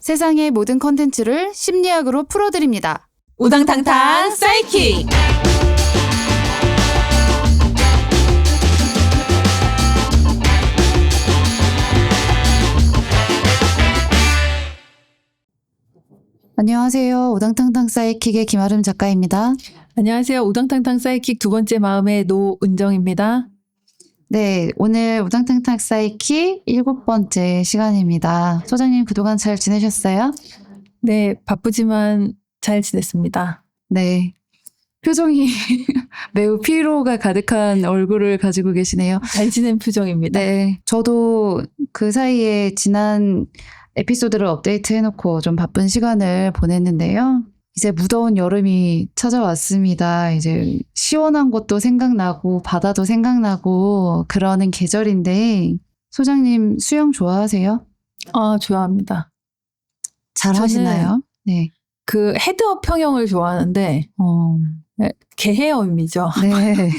세상의 모든 컨텐츠를 심리학으로 풀어드립니다. 우당탕탕 사이킥! 안녕하세요. 우당탕탕 사이킥의 김아름 작가입니다. 안녕하세요. 우당탕탕 사이킥 두 번째 마음의 노은정입니다. 네, 오늘 우당탕탕 사이킥 7번째 시간입니다. 소장님 그동안 잘 지내셨어요? 네, 바쁘지만 잘 지냈습니다. 네. 표정이 매우 피로가 가득한 얼굴을 가지고 계시네요. 잘 지낸 표정입니다. 네. 저도 그 사이에 지난 에피소드를 업데이트 해놓고 좀 바쁜 시간을 보냈는데요. 이제 무더운 여름이 찾아왔습니다. 이제 시원한 곳도 생각나고 바다도 생각나고 그러는 계절인데 소장님 수영 좋아하세요? 좋아합니다. 잘 저는 하시나요? 네. 그 헤드업 평형을 좋아하는데 개헤엄이죠. 네.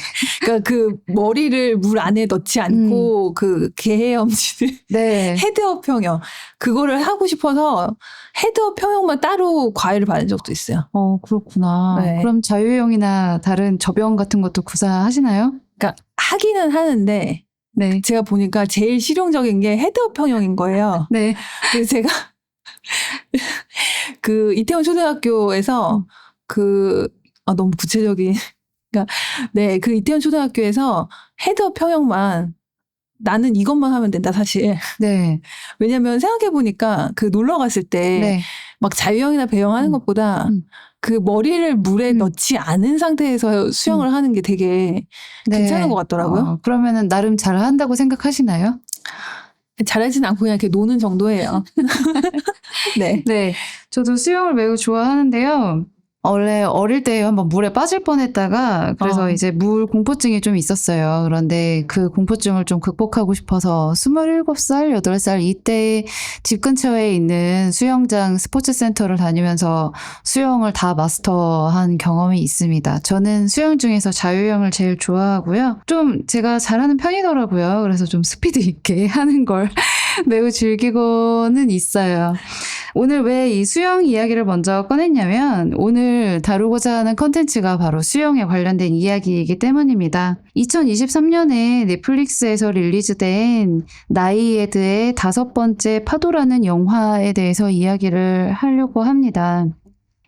그러니까 그 머리를 물 안에 넣지 않고 그 개헤엄질을 네. 헤드업 평형 그거를 하고 싶어서 헤드업 평형만 따로 과외를 받은 적도 있어요. 그렇구나. 네. 그럼 자유형이나 다른 접영 같은 것도 구사하시나요? 그러니까 하기는 하는데 네. 제가 보니까 제일 실용적인 게 헤드업 평형인 거예요. 네. 그래서 제가 그 이태원 초등학교에서 너무 구체적인 그러니까 네, 그 이태원 초등학교에서 헤드업 평형만 나는 이것만 하면 된다 사실. 네. 왜냐면 생각해 보니까 그 놀러 갔을 때 막 네. 자유형이나 배영 하는 것보다 그 머리를 물에 넣지 않은 상태에서 수영을 하는 게 되게 괜찮은 것 같더라고요. 그러면은 나름 잘 한다고 생각하시나요? 잘하진 않고 그냥 이렇게 노는 정도예요. 네. 네. 저도 수영을 매우 좋아하는데요. 원래 어릴 때 한번 물에 빠질 뻔했다가 그래서 이제 물 공포증이 좀 있었어요. 그런데 그 공포증을 좀 극복하고 싶어서 27살, 8살 이때 집 근처에 있는 수영장 스포츠 센터를 다니면서 수영을 다 마스터한 경험이 있습니다. 저는 수영 중에서 자유형을 제일 좋아하고요. 좀 제가 잘하는 편이더라고요. 그래서 좀 스피드 있게 하는 걸 매우 즐기고는 있어요. 오늘 왜 이 수영 이야기를 먼저 꺼냈냐면 오늘 다루고자 하는 컨텐츠가 바로 수영에 관련된 이야기이기 때문입니다. 2023년에 넷플릭스에서 릴리즈된 나이에드의 5번째 파도라는 영화에 대해서 이야기를 하려고 합니다.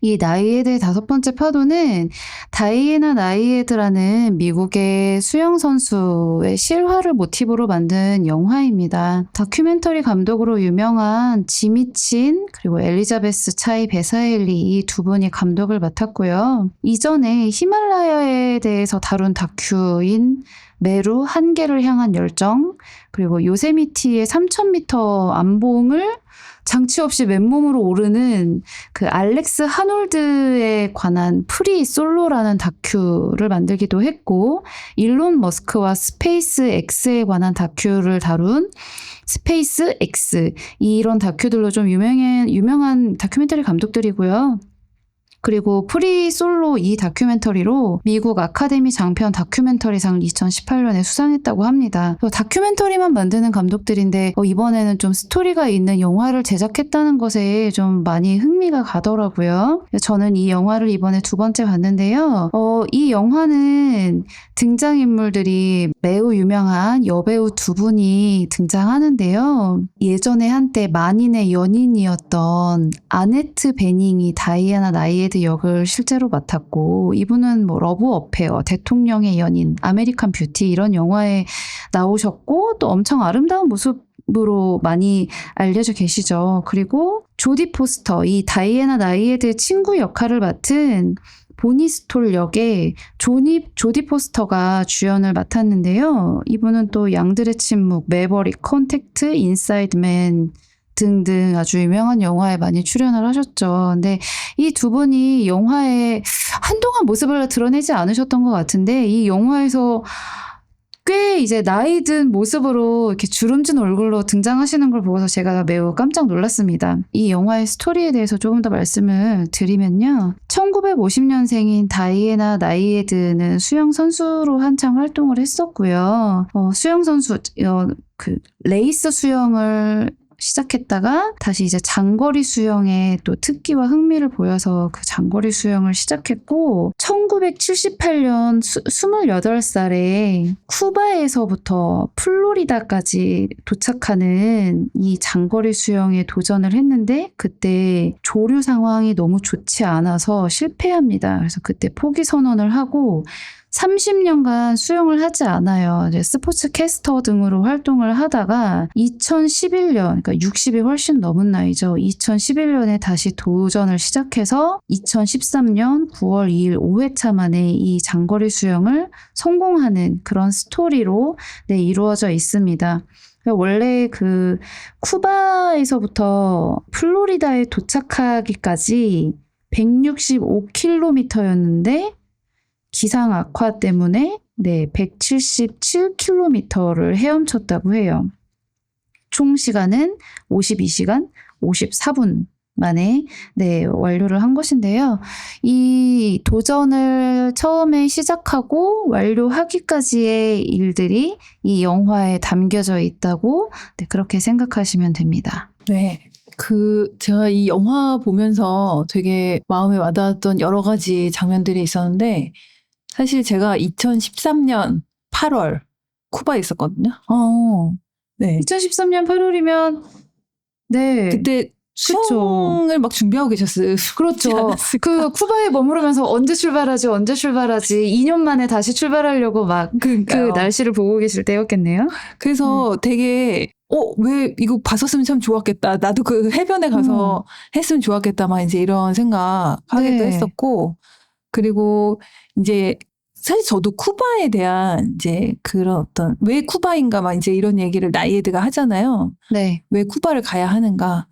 이 나이에드의 5번째 파도는 다이애나 나이에드라는 미국의 수영 선수의 실화를 모티브로 만든 영화입니다. 다큐멘터리 감독으로 유명한 지미친 그리고 엘리자베스 차이 베사엘리 이 두 분이 감독을 맡았고요. 이전에 히말라야에 대해서 다룬 다큐인 메루 한계를 향한 열정 그리고 요세미티의 3000m 암봉을 장치 없이 맨몸으로 오르는 그 알렉스 하놀드에 관한 프리 솔로라는 다큐를 만들기도 했고 일론 머스크와 스페이스 X에 관한 다큐를 다룬 스페이스 X 이런 다큐들로 좀 유명한 다큐멘터리 감독들이고요. 그리고 프리 솔로 이 다큐멘터리로 미국 아카데미 장편 다큐멘터리상을 2018년에 수상했다고 합니다. 다큐멘터리만 만드는 감독들인데 이번에는 좀 스토리가 있는 영화를 제작했다는 것에 좀 많이 흥미가 가더라고요. 저는 이 영화를 이번에 2번째 봤는데요. 이 영화는 등장인물들이 매우 유명한 여배우 2분이 등장하는데요. 예전에 한때 만인의 연인이었던 아네트 베닝이 다이애나 나이에드 역을 실제로 맡았고 이분은 러브 어페어, 대통령의 연인, 아메리칸 뷰티 이런 영화에 나오셨고 또 엄청 아름다운 모습으로 많이 알려져 계시죠. 그리고 조디 포스터, 이 다이애나 나이에드의 친구 역할을 맡은 보니스톨 역의 조디 포스터가 주연을 맡았는데요. 이분은 또 양들의 침묵, 매버릭, 컨택트, 인사이드맨 등등 아주 유명한 영화에 많이 출연을 하셨죠. 근데 이 두 분이 영화에 한동안 모습을 드러내지 않으셨던 것 같은데 이 영화에서 꽤 이제 나이 든 모습으로 이렇게 주름진 얼굴로 등장하시는 걸 보고서 제가 매우 깜짝 놀랐습니다. 이 영화의 스토리에 대해서 조금 더 말씀을 드리면요. 1950년생인 다이애나 나이에드는 수영 선수로 한창 활동을 했었고요. 수영 선수, 레이스 수영을 시작했다가 다시 이제 장거리 수영에 또 특기와 흥미를 보여서 그 장거리 수영을 시작했고 1978년 28살에 쿠바에서부터 플로리다까지 도착하는 이 장거리 수영에 도전을 했는데 그때 조류 상황이 너무 좋지 않아서 실패합니다. 그래서 그때 포기 선언을 하고 30년간 수영을 하지 않아요. 이제 스포츠 캐스터 등으로 활동을 하다가 2011년, 그러니까 60이 훨씬 넘은 나이죠. 2011년에 다시 도전을 시작해서 2013년 9월 2일 5회차 만에 이 장거리 수영을 성공하는 그런 스토리로 이루어져 있습니다. 원래 그 쿠바에서부터 플로리다에 도착하기까지 165km였는데 기상 악화 때문에 177km를 헤엄쳤다고 해요. 총 시간은 52시간 54분 만에 완료를 한 것인데요. 이 도전을 처음에 시작하고 완료하기까지의 일들이 이 영화에 담겨져 있다고 그렇게 생각하시면 됩니다. 네. 제가 이 영화 보면서 되게 마음에 와닿았던 여러 가지 장면들이 있었는데, 사실 제가 2013년 8월 쿠바에 있었거든요. 네. 2013년 8월이면, 그때 수영을 막 준비하고 계셨어요. 그렇죠. 그 쿠바에 머무르면서 언제 출발하지? 2년 만에 다시 출발하려고 막 그 날씨를 보고 계실 때였겠네요. 그래서 되게 왜 이거 봤었으면 참 좋았겠다. 나도 그 해변에 가서 했으면 좋았겠다. 막 이제 이런 생각하기도 했었고, 그리고 이제 사실 저도 쿠바에 대한 이제 그런 어떤 왜 쿠바인가 막 이제 이런 얘기를 나이에드가 하잖아요. 네. 왜 쿠바를 가야 하는가.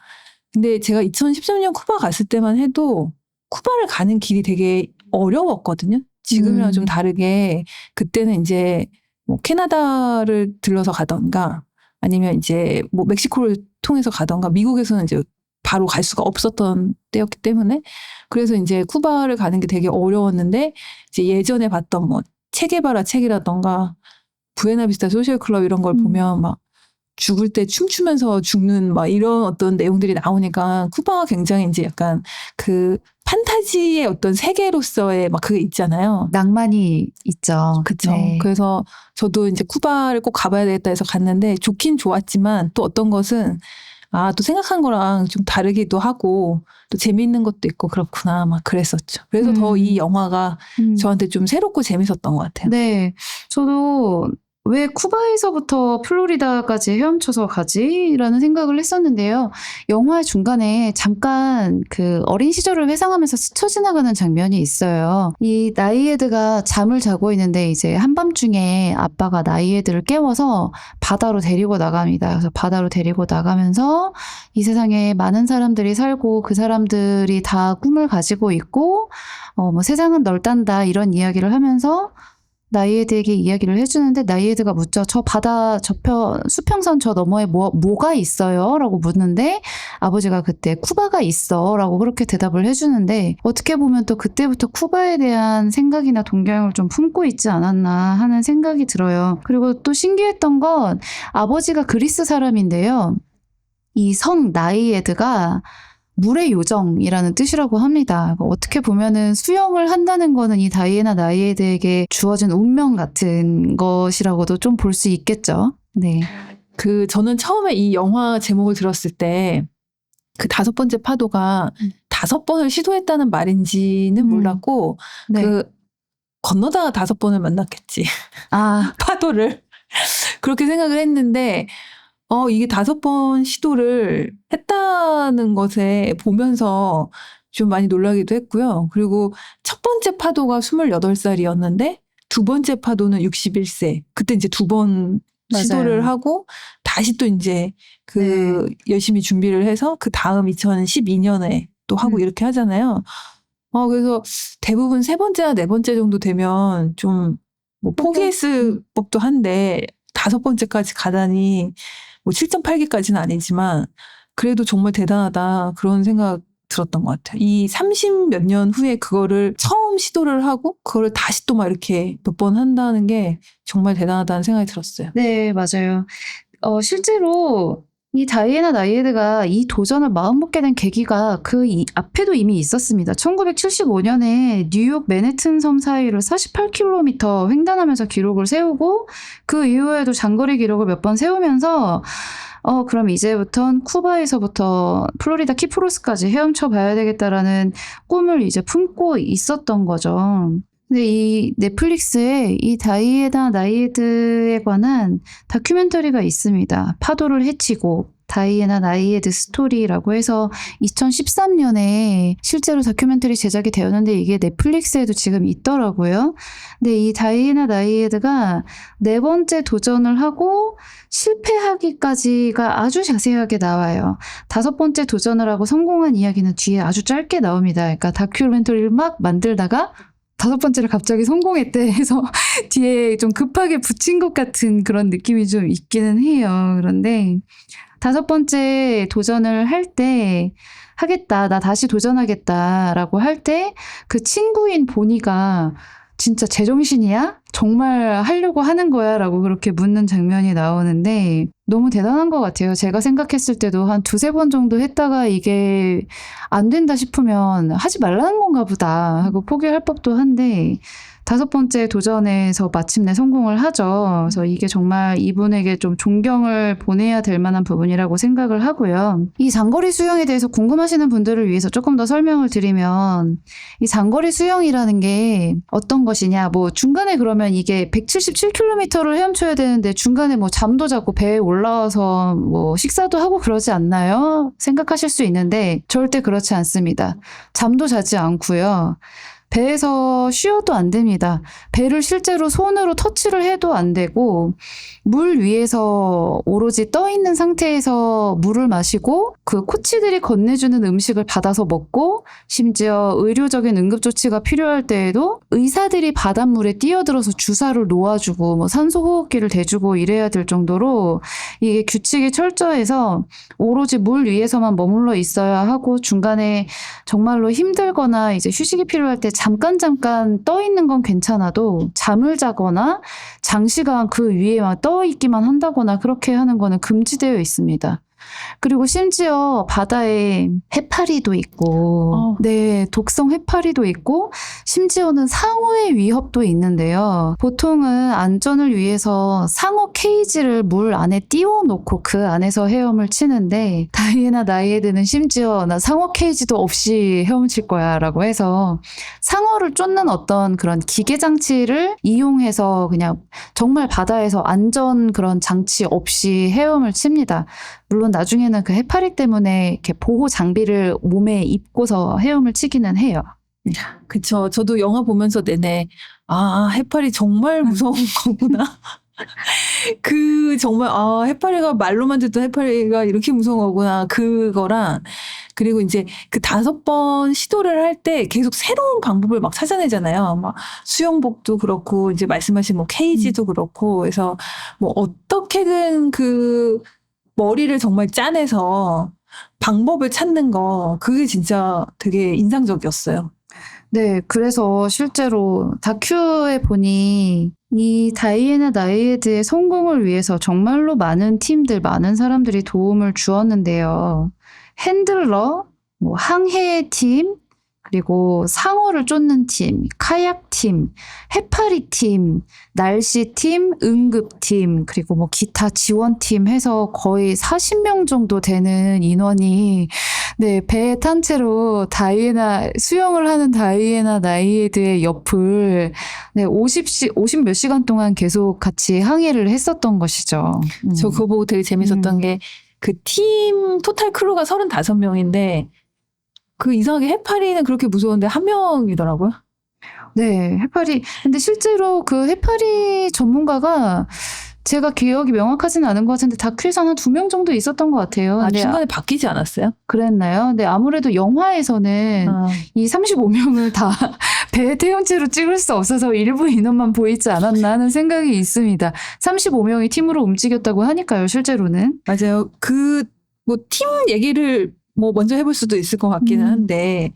근데 제가 2013년 쿠바 갔을 때만 해도 쿠바를 가는 길이 되게 어려웠거든요. 지금이랑 좀 다르게 그때는 이제 뭐 캐나다를 들러서 가던가 아니면 이제 뭐 멕시코를 통해서 가던가 미국에서는 이제 바로 갈 수가 없었던 때였기 때문에 그래서 이제 쿠바를 가는 게 되게 어려웠는데 이제 예전에 봤던 뭐 체게바라 책이라던가 부에나비스타 소셜클럽 이런 걸 보면 막 죽을 때 춤추면서 죽는 막 이런 어떤 내용들이 나오니까 쿠바가 굉장히 이제 약간 그 판타지의 어떤 세계로서의 막 그게 있잖아요. 낭만이 있죠. 그쵸. 그래서 저도 이제 쿠바를 꼭 가봐야 되겠다 해서 갔는데 좋긴 좋았지만 또 어떤 것은 또 생각한 거랑 좀 다르기도 하고 또 재미있는 것도 있고 그렇구나 막 그랬었죠. 그래서 더 이 영화가 저한테 좀 새롭고 재밌었던 것 같아요. 네. 저도 왜 쿠바에서부터 플로리다까지 헤엄쳐서 가지? 라는 생각을 했었는데요. 영화 중간에 잠깐 그 어린 시절을 회상하면서 스쳐 지나가는 장면이 있어요. 이 나이에드가 잠을 자고 있는데 이제 한밤중에 아빠가 나이에드를 깨워서 바다로 데리고 나갑니다. 그래서 바다로 데리고 나가면서 이 세상에 많은 사람들이 살고 그 사람들이 다 꿈을 가지고 있고 뭐 세상은 넓단다 이런 이야기를 하면서 나이에드에게 이야기를 해주는데 나이에드가 묻죠. 저 바다 수평선 저 너머에 뭐가 있어요? 라고 묻는데 아버지가 그때 쿠바가 있어 라고 그렇게 대답을 해주는데 어떻게 보면 또 그때부터 쿠바에 대한 생각이나 동경을 좀 품고 있지 않았나 하는 생각이 들어요. 그리고 또 신기했던 건 아버지가 그리스 사람인데요. 이 성 나이에드가 물의 요정이라는 뜻이라고 합니다. 어떻게 보면은 수영을 한다는 거는 이 다이애나 나이에드에게 주어진 운명 같은 것이라고도 좀 볼 수 있겠죠. 네. 저는 처음에 이 영화 제목을 들었을 때 그 5번째 파도가 5번을 시도했다는 말인지는 몰랐고 건너다가 5번을 만났겠지. 파도를. 그렇게 생각을 했는데 이게 5번 시도를 했다는 것에 보면서 좀 많이 놀라기도 했고요. 그리고 첫 번째 파도가 28살이었는데 두 번째 파도는 61세. 그때 이제 2번 시도를 하고 다시 또 이제 열심히 준비를 해서 그 다음 2012년에 또 하고 이렇게 하잖아요. 그래서 대부분 3번째나 4번째 정도 되면 좀 뭐 포기했을 법도 한데 5번째까지 가다니 뭐 7.8기까지는 아니지만 그래도 정말 대단하다 그런 생각 들었던 것 같아요. 이 30몇 년 후에 그거를 처음 시도를 하고 그거를 다시 또 막 이렇게 몇 번 한다는 게 정말 대단하다는 생각이 들었어요. 네, 맞아요. 실제로 이 다이애나 나이에드가 이 도전을 마음먹게 된 계기가 앞에도 이미 있었습니다. 1975년에 뉴욕 맨해튼 섬 사이를 48km 횡단하면서 기록을 세우고 그 이후에도 장거리 기록을 몇 번 세우면서 그럼 이제부턴 쿠바에서부터 플로리다 키프로스까지 헤엄쳐 봐야 되겠다라는 꿈을 이제 품고 있었던 거죠. 근데 이 넷플릭스에 이 다이애나 나이에드에 관한 다큐멘터리가 있습니다. 파도를 헤치고 다이애나 나이에드 스토리라고 해서 2013년에 실제로 다큐멘터리 제작이 되었는데 이게 넷플릭스에도 지금 있더라고요. 근데 이 다이애나 나이에드가 4번째 도전을 하고 실패하기까지가 아주 자세하게 나와요. 5번째 도전을 하고 성공한 이야기는 뒤에 아주 짧게 나옵니다. 그러니까 다큐멘터리를 막 만들다가 5번째를 갑자기 성공했대 해서 뒤에 좀 급하게 붙인 것 같은 그런 느낌이 좀 있기는 해요. 그런데 5번째 도전을 할 때 하겠다, 나 다시 도전하겠다라고 할 때 그 친구인 보니가 진짜 제정신이야? 정말 하려고 하는 거야? 라고 그렇게 묻는 장면이 나오는데 너무 대단한 것 같아요. 제가 생각했을 때도 한 2-3번 정도 했다가 이게 안 된다 싶으면 하지 말라는 건가 보다 하고 포기할 법도 한데 5번째 도전에서 마침내 성공을 하죠. 그래서 이게 정말 이분에게 좀 존경을 보내야 될 만한 부분이라고 생각을 하고요. 이 장거리 수영에 대해서 궁금하시는 분들을 위해서 조금 더 설명을 드리면 이 장거리 수영이라는 게 어떤 것이냐, 뭐 중간에 그러면 이게 177km를 헤엄쳐야 되는데 중간에 뭐 잠도 자고 배에 올라와서 뭐 식사도 하고 그러지 않나요? 생각하실 수 있는데 절대 그렇지 않습니다. 잠도 자지 않고요. 배에서 쉬어도 안 됩니다. 배를 실제로 손으로 터치를 해도 안 되고 물 위에서 오로지 떠 있는 상태에서 물을 마시고 그 코치들이 건네주는 음식을 받아서 먹고 심지어 의료적인 응급조치가 필요할 때에도 의사들이 바닷물에 뛰어들어서 주사를 놓아주고 뭐 산소호흡기를 대주고 이래야 될 정도로 이게 규칙이 철저해서 오로지 물 위에서만 머물러 있어야 하고 중간에 정말로 힘들거나 이제 휴식이 필요할 때 잠깐 떠 있는 건 괜찮아도 잠을 자거나 장시간 그 위에만 떠 있기만 한다거나 그렇게 하는 거는 금지되어 있습니다. 그리고 심지어 바다에 해파리도 있고, 네, 독성 해파리도 있고, 심지어는 상어의 위협도 있는데요. 보통은 안전을 위해서 상어 케이지를 물 안에 띄워놓고 그 안에서 헤엄을 치는데, 다이애나 나이에드는 심지어 나 상어 케이지도 없이 헤엄칠 거야 라고 해서 상어를 쫓는 어떤 그런 기계 장치를 이용해서 그냥 정말 바다에서 안전 그런 장치 없이 헤엄을 칩니다. 물론 나중에는 그 해파리 때문에 이렇게 보호 장비를 몸에 입고서 헤엄을 치기는 해요. 그쵸. 저도 영화 보면서 내내 해파리 정말 무서운 거구나. 정말 해파리가 말로만 듣던 해파리가 이렇게 무서운 거구나. 그거랑 그리고 이제 그 5번 시도를 할 때 계속 새로운 방법을 막 찾아내잖아요. 막 수영복도 그렇고 이제 말씀하신 뭐 케이지도 그렇고 그래서 뭐 어떻게든 그 머리를 정말 짜내서 방법을 찾는 거 그게 진짜 되게 인상적이었어요. 네, 그래서 실제로 다큐에 보니 이 다이애나 나이에드의 성공을 위해서 정말로 많은 팀들, 많은 사람들이 도움을 주었는데요. 핸들러, 뭐 항해 팀, 그리고 상어를 쫓는 팀, 카약 팀, 해파리 팀, 날씨 팀, 응급 팀, 그리고 뭐 기타 지원 팀 해서 거의 40명 정도 되는 인원이 네, 배에 탄 채로 수영을 하는 다이애나 나이에드의 옆을 네, 50 몇 시간 동안 계속 같이 항해를 했었던 것이죠. 저 그거 보고 되게 재밌었던 게 그 팀 토탈 크루가 35명인데 그 이상하게 해파리는 그렇게 무서운데 1명이더라고요. 네, 해파리. 근데 실제로 그 해파리 전문가가 제가 기억이 명확하지는 않은 것 같은데 다큐에서는 2명 정도 있었던 것 같아요. 중간에 바뀌지 않았어요? 그랬나요? 근데 아무래도 영화에서는 이 35명을 다 배에 태운 채로 찍을 수 없어서 일부 인원만 보이지 않았나 하는 생각이 있습니다. 35명이 팀으로 움직였다고 하니까요, 실제로는. 맞아요. 뭐 팀 얘기를 뭐 먼저 해볼 수도 있을 것 같기는 한데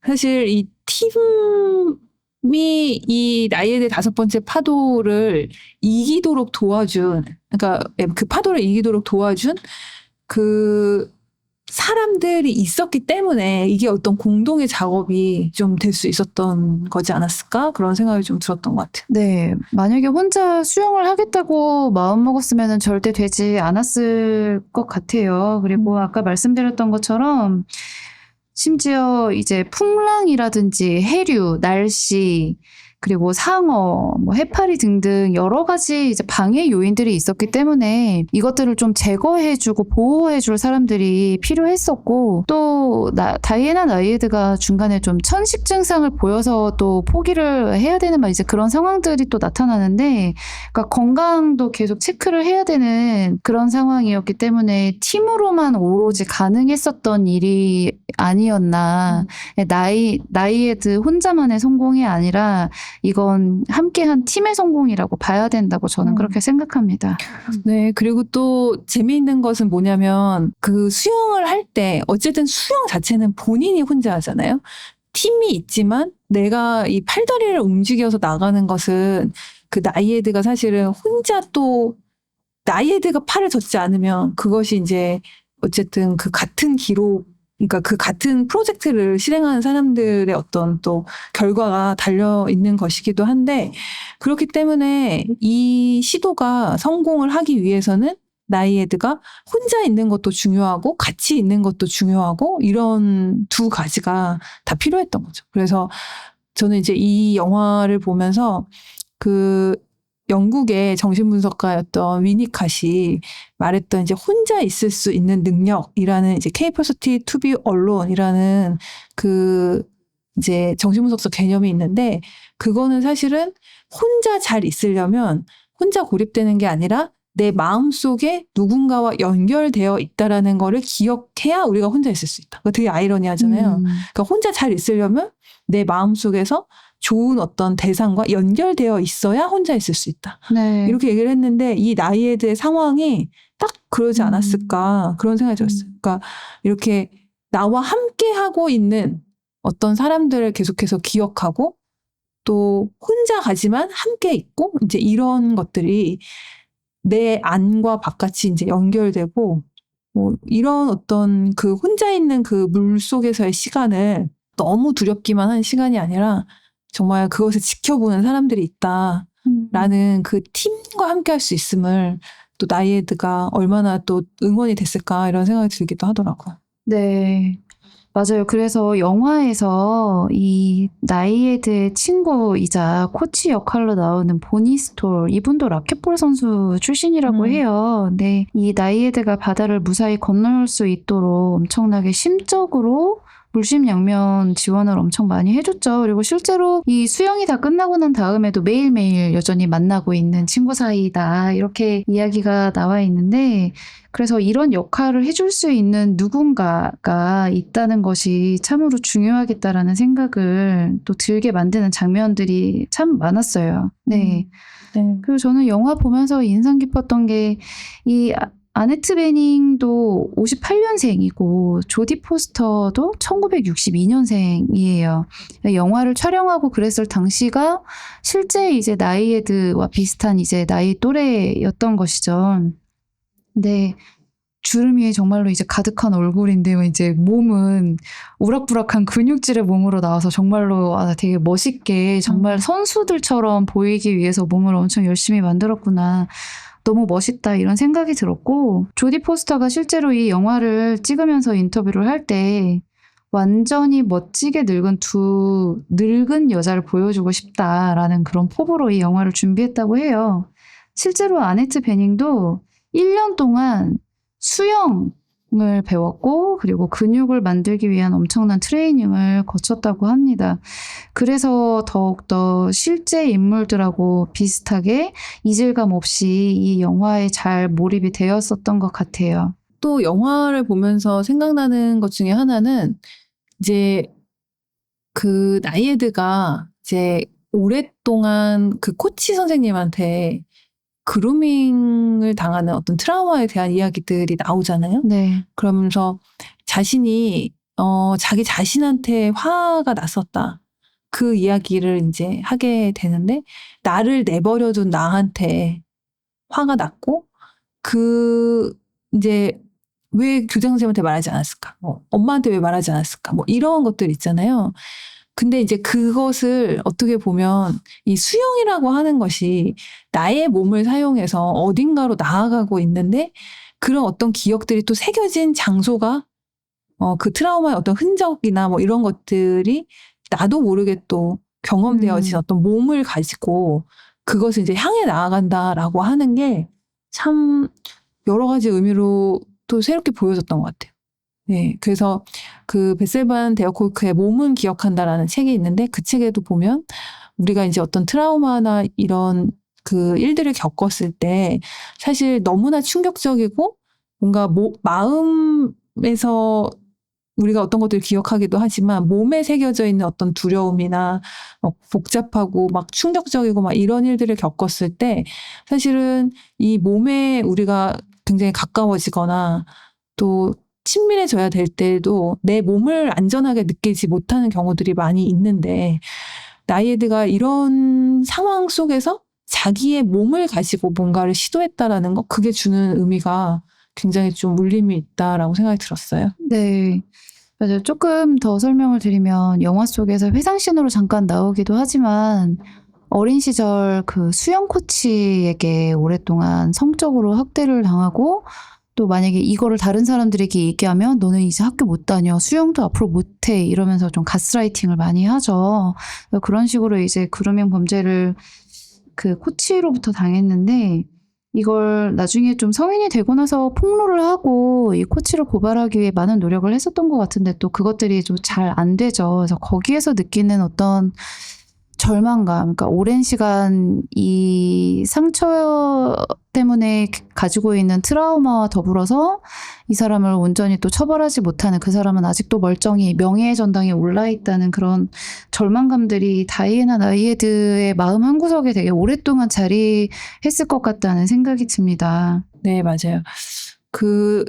사실 이 팀이 이 나이에드의 5번째 파도를 이기도록 도와준, 그러니까 그 파도를 이기도록 도와준 그 사람들이 있었기 때문에 이게 어떤 공동의 작업이 좀 될 수 있었던 거지 않았을까? 그런 생각이 좀 들었던 것 같아요. 네, 만약에 혼자 수영을 하겠다고 마음먹었으면 절대 되지 않았을 것 같아요. 그리고 아까 말씀드렸던 것처럼 심지어 이제 풍랑이라든지 해류, 날씨, 그리고 상어, 뭐 해파리 등등 여러 가지 이제 방해 요인들이 있었기 때문에 이것들을 좀 제거해주고 보호해줄 사람들이 필요했었고, 또 다이애나 나이에드가 중간에 좀 천식 증상을 보여서 또 포기를 해야 되는 이제 그런 상황들이 또 나타나는데, 그러니까 건강도 계속 체크를 해야 되는 그런 상황이었기 때문에 팀으로만 오로지 가능했었던 일이 아니었나. 나이에드 혼자만의 성공이 아니라 이건 함께한 팀의 성공이라고 봐야 된다고 저는 그렇게 생각합니다. 네, 그리고 또 재미있는 것은 뭐냐면 그 수영을 할 때 어쨌든 수영 자체는 본인이 혼자 하잖아요. 팀이 있지만 내가 이 팔다리를 움직여서 나가는 것은 그 나이에드가 사실은 혼자 또 나이에드가 팔을 젓지 않으면 그것이 이제 어쨌든 그 같은 기록, 그러니까 그 같은 프로젝트를 실행하는 사람들의 어떤 또 결과가 달려 있는 것이기도 한데, 그렇기 때문에 이 시도가 성공을 하기 위해서는 나이에드가 혼자 있는 것도 중요하고 같이 있는 것도 중요하고 이런 두 가지가 다 필요했던 거죠. 그래서 저는 이제 이 영화를 보면서 그 영국의 정신분석가였던 위니캇이 말했던 이제 혼자 있을 수 있는 능력이라는 이제 capacity to be alone이라는 그 이제 정신분석적 개념이 있는데, 그거는 사실은 혼자 잘 있으려면 혼자 고립되는 게 아니라 내 마음속에 누군가와 연결되어 있다라는 거를 기억해야 우리가 혼자 있을 수 있다. 그거 되게 아이러니하잖아요. 그러니까 혼자 잘 있으려면 내 마음속에서 좋은 어떤 대상과 연결되어 있어야 혼자 있을 수 있다. 네. 이렇게 얘기를 했는데 이 나이에드의 상황이 딱 그러지 않았을까 그런 생각이 들었어요. 그러니까 이렇게 나와 함께 하고 있는 어떤 사람들을 계속해서 기억하고 또 혼자 가지만 함께 있고 이제 이런 것들이 내 안과 바깥이 이제 연결되고 뭐 이런 어떤 그 혼자 있는 그 물 속에서의 시간을 너무 두렵기만 한 시간이 아니라 정말 그것을 지켜보는 사람들이 있다라는 그 팀과 함께 할 수 있음을 또 나이에드가 얼마나 또 응원이 됐을까 이런 생각이 들기도 하더라고요. 네. 맞아요. 그래서 영화에서 이 나이에드의 친구이자 코치 역할로 나오는 보니 스톨, 이분도 라켓볼 선수 출신이라고 해요. 근데 이 나이에드가 바다를 무사히 건널 수 있도록 엄청나게 심적으로 물심양면 지원을 엄청 많이 해줬죠. 그리고 실제로 이 수영이 다 끝나고 난 다음에도 매일매일 여전히 만나고 있는 친구 사이다. 이렇게 이야기가 나와 있는데, 그래서 이런 역할을 해줄 수 있는 누군가가 있다는 것이 참으로 중요하겠다라는 생각을 또 들게 만드는 장면들이 참 많았어요. 네. 네. 그리고 저는 영화 보면서 인상 깊었던 게 이 아네트 베닝도 58년생이고 조디 포스터도 1962년생이에요. 영화를 촬영하고 그랬을 당시가 실제 이제 나이에드와 비슷한 이제 나이 또래였던 것이죠. 근데 주름 위에 정말로 이제 가득한 얼굴인데 이제 몸은 우락부락한 근육질의 몸으로 나와서 정말로 되게 멋있게 정말 선수들처럼 보이기 위해서 몸을 엄청 열심히 만들었구나. 너무 멋있다 이런 생각이 들었고, 조디 포스터가 실제로 이 영화를 찍으면서 인터뷰를 할 때 완전히 멋지게 늙은 두 늙은 여자를 보여주고 싶다라는 그런 포부로 이 영화를 준비했다고 해요. 실제로 아네트 베닝도 1년 동안 수영을 배웠고 그리고 근육을 만들기 위한 엄청난 트레이닝을 거쳤다고 합니다. 그래서 더욱더 실제 인물들하고 비슷하게 이질감 없이 이 영화에 잘 몰입이 되었었던 것 같아요. 또 영화를 보면서 생각나는 것 중에 하나는 이제 그 나이에드가 이제 오랫동안 그 코치 선생님한테 그루밍을 당하는 어떤 트라우마에 대한 이야기들이 나오잖아요. 네. 그러면서 자신이 자기 자신한테 화가 났었다. 그 이야기를 이제 하게 되는데, 나를 내버려둔 나한테 화가 났고, 그 이제 왜 교장 선생님한테 말하지 않았을까? 뭐 엄마한테 왜 말하지 않았을까? 뭐 이런 것들 있잖아요. 근데 이제 그것을 어떻게 보면 이 수영이라고 하는 것이 나의 몸을 사용해서 어딘가로 나아가고 있는데 그런 어떤 기억들이 또 새겨진 장소가 그 트라우마의 어떤 흔적이나 뭐 이런 것들이 나도 모르게 또 경험되어진 어떤 몸을 가지고 그것을 이제 향해 나아간다라고 하는 게 참 여러 가지 의미로 또 새롭게 보여졌던 것 같아요. 네, 그래서 그 베셀반 데어콜크의 몸은 기억한다라는 책이 있는데 그 책에도 보면 우리가 이제 어떤 트라우마나 이런 그 일들을 겪었을 때 사실 너무나 충격적이고 뭔가 마음에서 우리가 어떤 것들을 기억하기도 하지만 몸에 새겨져 있는 어떤 두려움이나 복잡하고 막 충격적이고 막 이런 일들을 겪었을 때 사실은 이 몸에 우리가 굉장히 가까워지거나 또 친밀해져야 될 때에도 내 몸을 안전하게 느끼지 못하는 경우들이 많이 있는데 나이에드가 이런 상황 속에서 자기의 몸을 가지고 뭔가를 시도했다라는 거 그게 주는 의미가 굉장히 좀 울림이 있다라고 생각이 들었어요. 네. 맞아요. 조금 더 설명을 드리면 영화 속에서 회상씬으로 잠깐 나오기도 하지만 어린 시절 그 수영 코치에게 오랫동안 성적으로 학대를 당하고 또 만약에 이거를 다른 사람들에게 얘기하면 너는 이제 학교 못 다녀. 수영도 앞으로 못 해. 이러면서 좀 가스라이팅을 많이 하죠. 그런 식으로 이제 그루밍 범죄를 그 코치로부터 당했는데 이걸 나중에 좀 성인이 되고 나서 폭로를 하고 이 코치를 고발하기 위해 많은 노력을 했었던 것 같은데 또 그것들이 좀 잘 안 되죠. 그래서 거기에서 느끼는 어떤 절망감, 그러니까 오랜 시간 이 상처 때문에 가지고 있는 트라우마와 더불어서 이 사람을 온전히 또 처벌하지 못하는 그 사람은 아직도 멀쩡히 명예의 전당에 올라있다는 그런 절망감들이 다이애나 나이에드의 마음 한구석에 되게 오랫동안 자리했을 것 같다는 생각이 듭니다. 네, 맞아요. 그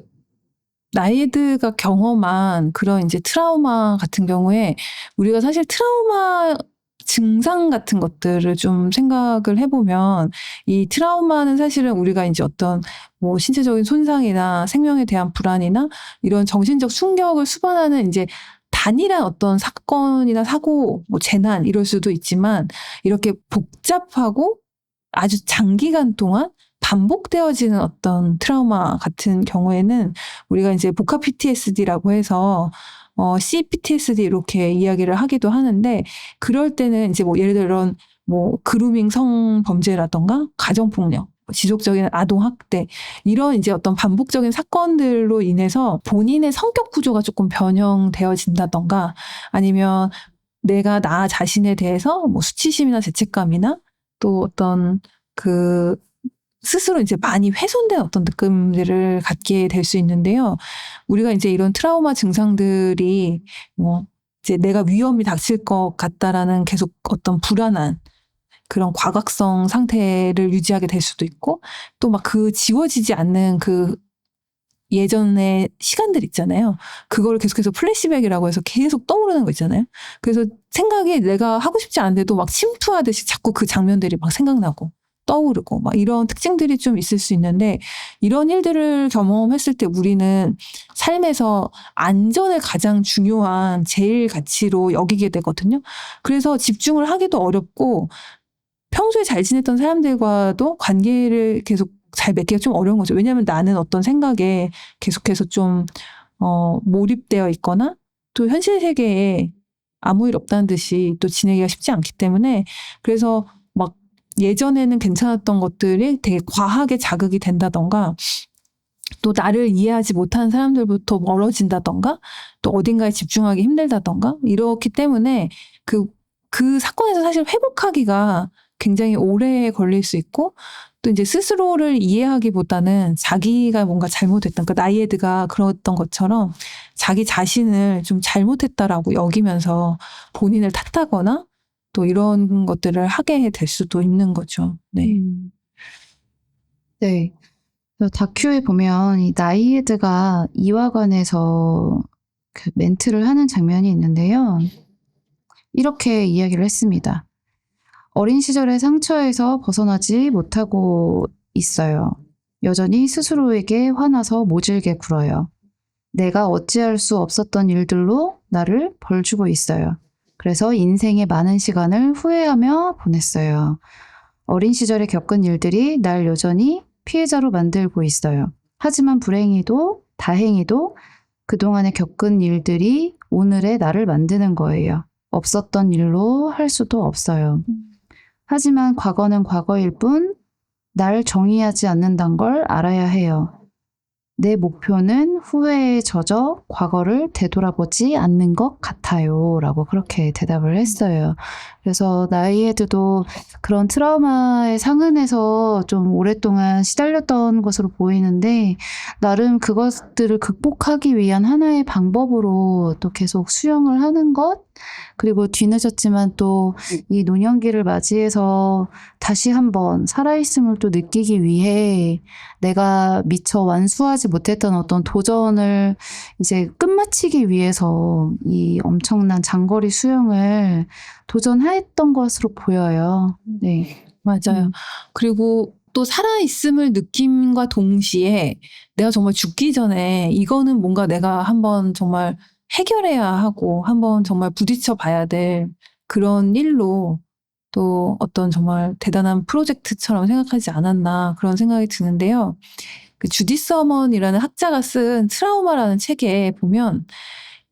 나이에드가 경험한 그런 이제 트라우마 같은 경우에 우리가 사실 트라우마 증상 같은 것들을 좀 생각을 해보면 이 트라우마는 사실은 우리가 이제 어떤 뭐 신체적인 손상이나 생명에 대한 불안이나 이런 정신적 충격을 수반하는 이제 단일한 어떤 사건이나 사고, 뭐 재난 이럴 수도 있지만 이렇게 복잡하고 아주 장기간 동안 반복되어지는 어떤 트라우마 같은 경우에는 우리가 이제 복합 PTSD라고 해서 CPTSD 이렇게 이야기를 하기도 하는데 그럴 때는 이제 뭐 예를 들어 이런 뭐 그루밍 성범죄라던가 가정폭력, 지속적인 아동학대 이런 이제 어떤 반복적인 사건들로 인해서 본인의 성격 구조가 조금 변형되어진다던가 아니면 내가 나 자신에 대해서 뭐 수치심이나 죄책감이나 또 어떤 그 스스로 이제 많이 훼손된 어떤 느낌들을 갖게 될 수 있는데요. 우리가 이제 이런 트라우마 증상들이 뭐 이제 내가 위험이 닥칠 것 같다라는 계속 어떤 불안한 그런 과각성 상태를 유지하게 될 수도 있고 또 막 그 지워지지 않는 그 예전의 시간들 있잖아요. 그거를 계속해서 플래시백이라고 해서 계속 떠오르는 거 있잖아요. 그래서 생각이 내가 하고 싶지 않은데도 막 침투하듯이 자꾸 그 장면들이 막 생각나고 떠오르고 막 이런 특징들이 좀 있을 수 있는데 이런 일들을 경험했을 때 우리는 삶에서 안전을 가장 중요한 제일 가치로 여기게 되거든요. 그래서 집중을 하기도 어렵고 평소에 잘 지냈던 사람들과도 관계를 계속 잘 맺기가 좀 어려운 거죠. 왜냐하면 나는 어떤 생각에 계속해서 좀 몰입되어 있거나 또 현실 세계에 아무 일 없다는 듯이 또 지내기가 쉽지 않기 때문에 그래서 막 예전에는 괜찮았던 것들이 되게 과하게 자극이 된다던가 또 나를 이해하지 못하는 사람들부터 멀어진다던가 또 어딘가에 집중하기 힘들다던가 이렇기 때문에 그 사건에서 사실 회복하기가 굉장히 오래 걸릴 수 있고 또 이제 스스로를 이해하기보다는 자기가 뭔가 잘못했던 그러니까 나이에드가 그랬던 것처럼 자기 자신을 좀 잘못했다라고 여기면서 본인을 탓하거나 또 이런 것들을 하게 될 수도 있는 거죠. 네. 네. 다큐에 보면 이 나이에드가 이화관에서 그 멘트를 하는 장면이 있는데요. 이렇게 이야기를 했습니다. 어린 시절의 상처에서 벗어나지 못하고 있어요. 여전히 스스로에게 화나서 모질게 굴어요. 내가 어찌할 수 없었던 일들로 나를 벌주고 있어요. 그래서 인생의 많은 시간을 후회하며 보냈어요. 어린 시절에 겪은 일들이 날 여전히 피해자로 만들고 있어요. 하지만 불행히도 다행히도 그동안에 겪은 일들이 오늘의 나를 만드는 거예요. 없었던 일로 할 수도 없어요. 하지만 과거는 과거일 뿐 날 정의하지 않는다는 걸 알아야 해요. 내 목표는 후회에 젖어 과거를 되돌아보지 않는 것 같아요. 라고 그렇게 대답을 했어요. 그래서 나이에드도 그런 트라우마에 상흔해서 좀 오랫동안 시달렸던 것으로 보이는데 나름 그것들을 극복하기 위한 하나의 방법으로 또 계속 수영을 하는 것 그리고 뒤늦었지만 또 이 노년기를 맞이해서 다시 한번 살아있음을 또 느끼기 위해 내가 미처 완수하지 못했던 어떤 도전을 이제 끝마치기 위해서 이 엄청난 장거리 수영을 도전했던 것으로 보여요. 네. 맞아요. 그리고 또 살아있음을 느낌과 동시에 내가 정말 죽기 전에 이거는 뭔가 내가 한번 정말 해결해야 하고 한번 정말 부딪혀 봐야 될 그런 일로 또 어떤 정말 대단한 프로젝트처럼 생각하지 않았나 그런 생각이 드는데요. 그 주디 서먼이라는 학자가 쓴 트라우마라는 책에 보면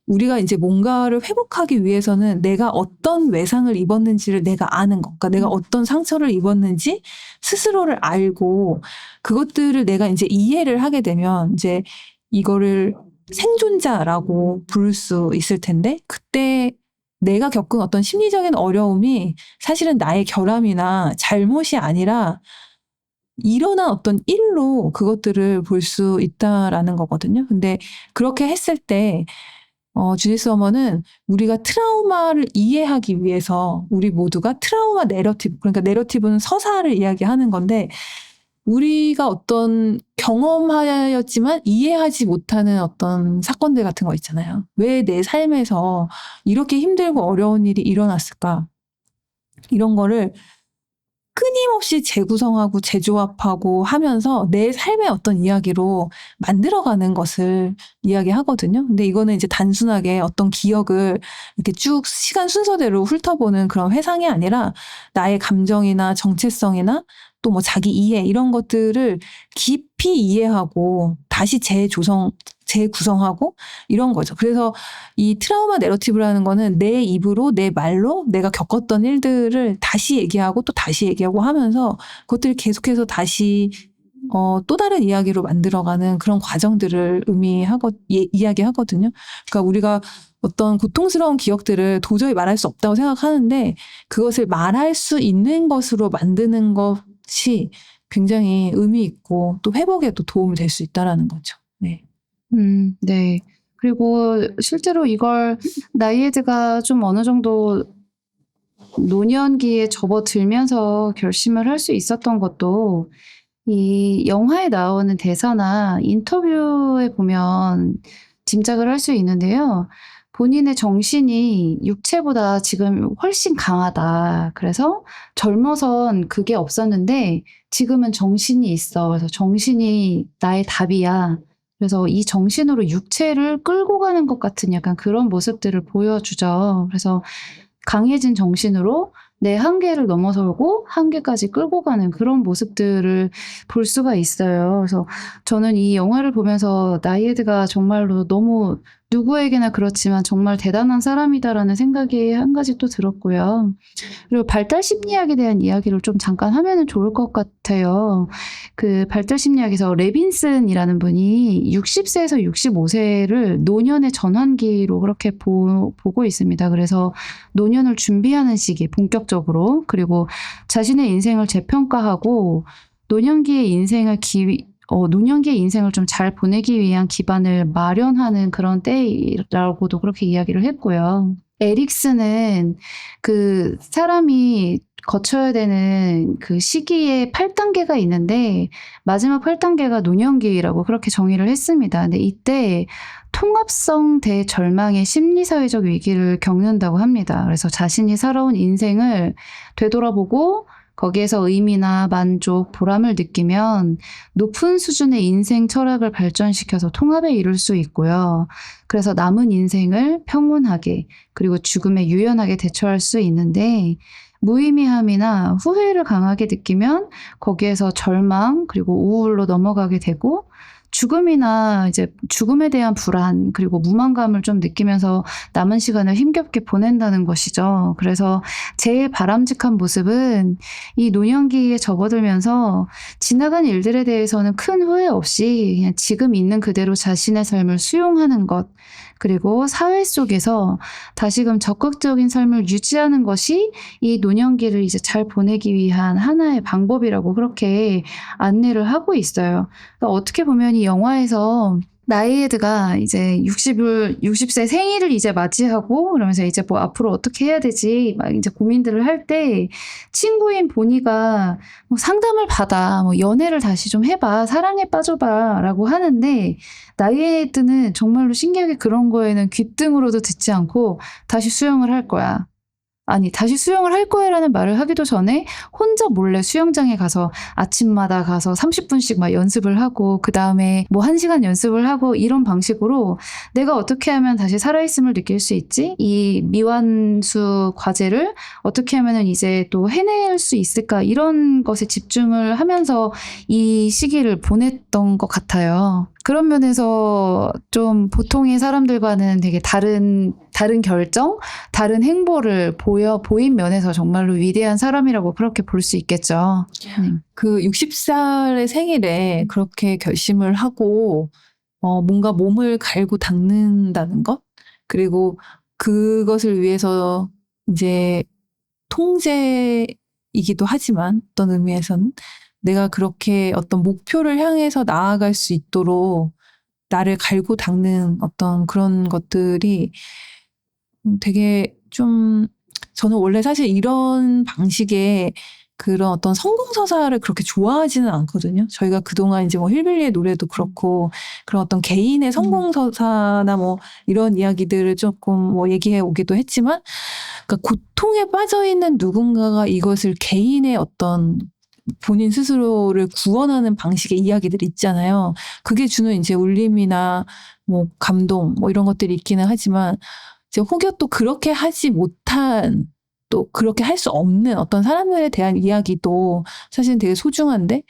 우리가 이제 뭔가를 회복하기 위해서는 내가 어떤 외상을 입었는지를 내가 아는 것, 그러니까 내가 어떤 상처를 입었는지 스스로를 알고 그것들을 내가 이제 이해를 하게 되면 이제 이거를 생존자라고 부를 수 있을 텐데 그때 내가 겪은 어떤 심리적인 어려움이 사실은 나의 결함이나 잘못이 아니라 일어난 어떤 일로 그것들을 볼 수 있다라는 거거든요. 근데 그렇게 했을 때 주디 서머는 우리가 트라우마를 이해하기 위해서 우리 모두가 트라우마 내러티브, 그러니까 내러티브는 서사를 이야기하는 건데 우리가 어떤 경험하였지만 이해하지 못하는 어떤 사건들 같은 거 있잖아요. 왜 내 삶에서 이렇게 힘들고 어려운 일이 일어났을까? 이런 거를 끊임없이 재구성하고 재조합하고 하면서 내 삶의 어떤 이야기로 만들어가는 것을 이야기하거든요. 근데 이거는 이제 단순하게 어떤 기억을 이렇게 쭉 시간 순서대로 훑어보는 그런 회상이 아니라 나의 감정이나 정체성이나 또 뭐 자기 이해 이런 것들을 깊이 이해하고 다시 재구성하고 이런 거죠. 그래서 이 트라우마 내러티브라는 거는 내 입으로 내 말로 내가 겪었던 일들을 다시 얘기하고 또 다시 얘기하고 하면서 그것들을 계속해서 다시 또 다른 이야기로 만들어가는 그런 과정들을 이야기하거든요. 그러니까 우리가 어떤 고통스러운 기억들을 도저히 말할 수 없다고 생각하는데 그것을 말할 수 있는 것으로 만드는 것이 굉장히 의미 있고 또 회복에도 도움이 될 수 있다라는 거죠. 네. 네. 그리고 실제로 이걸 나이에드가 좀 어느 정도 노년기에 접어들면서 결심을 할 수 있었던 것도 이 영화에 나오는 대사나 인터뷰에 보면 짐작을 할 수 있는데요. 본인의 정신이 육체보다 지금 훨씬 강하다. 그래서 젊어선 그게 없었는데 지금은 정신이 있어. 그래서 정신이 나의 답이야. 그래서 이 정신으로 육체를 끌고 가는 것 같은 약간 그런 모습들을 보여주죠. 그래서 강해진 정신으로 내 한계를 넘어서고 한계까지 끌고 가는 그런 모습들을 볼 수가 있어요. 그래서 저는 이 영화를 보면서 나이에드가 정말로 너무 누구에게나 그렇지만 정말 대단한 사람이다라는 생각이 한 가지 또 들었고요. 그리고 발달 심리학에 대한 이야기를 좀 잠깐 하면은 좋을 것 같아요. 그 발달 심리학에서 레빈슨이라는 분이 60세에서 65세를 노년의 전환기로 그렇게 보고 있습니다. 그래서 노년을 준비하는 시기, 본격적으로. 그리고 자신의 인생을 재평가하고 노년기의 인생을 노년기의 인생을 좀 잘 보내기 위한 기반을 마련하는 그런 때라고도 그렇게 이야기를 했고요. 에릭슨은 그 사람이 거쳐야 되는 그 시기에 8단계가 있는데 마지막 8단계가 노년기라고 그렇게 정의를 했습니다. 근데 이때 통합성 대절망의 심리사회적 위기를 겪는다고 합니다. 그래서 자신이 살아온 인생을 되돌아보고 거기에서 의미나 만족, 보람을 느끼면 높은 수준의 인생 철학을 발전시켜서 통합에 이룰 수 있고요. 그래서 남은 인생을 평온하게 그리고 죽음에 유연하게 대처할 수 있는데 무의미함이나 후회를 강하게 느끼면 거기에서 절망 그리고 우울로 넘어가게 되고 죽음이나 이제 죽음에 대한 불안 그리고 무만감을 좀 느끼면서 남은 시간을 힘겹게 보낸다는 것이죠. 그래서 제일 바람직한 모습은 이 노년기에 접어들면서 지나간 일들에 대해서는 큰 후회 없이 그냥 지금 있는 그대로 자신의 삶을 수용하는 것 그리고 사회 속에서 다시금 적극적인 삶을 유지하는 것이 이 노년기를 이제 잘 보내기 위한 하나의 방법이라고 그렇게 안내를 하고 있어요. 그러니까 어떻게 보면 이 영화에서 나이에드가 이제 60세 생일을 이제 맞이하고 그러면서 이제 뭐 앞으로 어떻게 해야 되지 막 이제 고민들을 할 때 친구인 보니가 뭐 상담을 받아 뭐 연애를 다시 좀 해봐 사랑에 빠져봐 라고 하는데 나이에드는 정말로 신기하게 그런 거에는 귀등으로도 듣지 않고 다시 수영을 할 거야. 아니, 다시 수영을 할 거야라는 말을 하기도 전에 혼자 몰래 수영장에 가서 아침마다 가서 30분씩 막 연습을 하고 그 다음에 뭐 1시간 연습을 하고 이런 방식으로 내가 어떻게 하면 다시 살아있음을 느낄 수 있지? 이 미완수 과제를 어떻게 하면은 이제 또 해낼 수 있을까? 이런 것에 집중을 하면서 이 시기를 보냈던 것 같아요. 그런 면에서 좀 보통의 사람들과는 되게 다른 결정, 다른 행보를 보인 면에서 정말로 위대한 사람이라고 그렇게 볼 수 있겠죠. 그 60살의 생일에 그렇게 결심을 하고 뭔가 몸을 갈고 닦는다는 것 그리고 그것을 위해서 이제 통제이기도 하지만 어떤 의미에서는 내가 그렇게 어떤 목표를 향해서 나아갈 수 있도록 나를 갈고 닦는 어떤 그런 것들이 되게 좀 저는 원래 사실 이런 방식의 그런 어떤 성공서사를 그렇게 좋아하지는 않거든요. 저희가 그동안 이제 뭐 힐빌리의 노래도 그렇고 그런 어떤 개인의 성공서사나 뭐 이런 이야기들을 조금 뭐 얘기해 오기도 했지만 그러니까 고통에 빠져 있는 누군가가 이것을 개인의 어떤 본인 스스로를 구원하는 방식의 이야기들이 있잖아요. 그게 주는 이제 울림이나 뭐 감동 뭐 이런 것들이 있기는 하지만 이제 혹여 또 그렇게 하지 못한 또 그렇게 할 수 없는 어떤 사람들에 대한 이야기도 사실은 되게 소중한데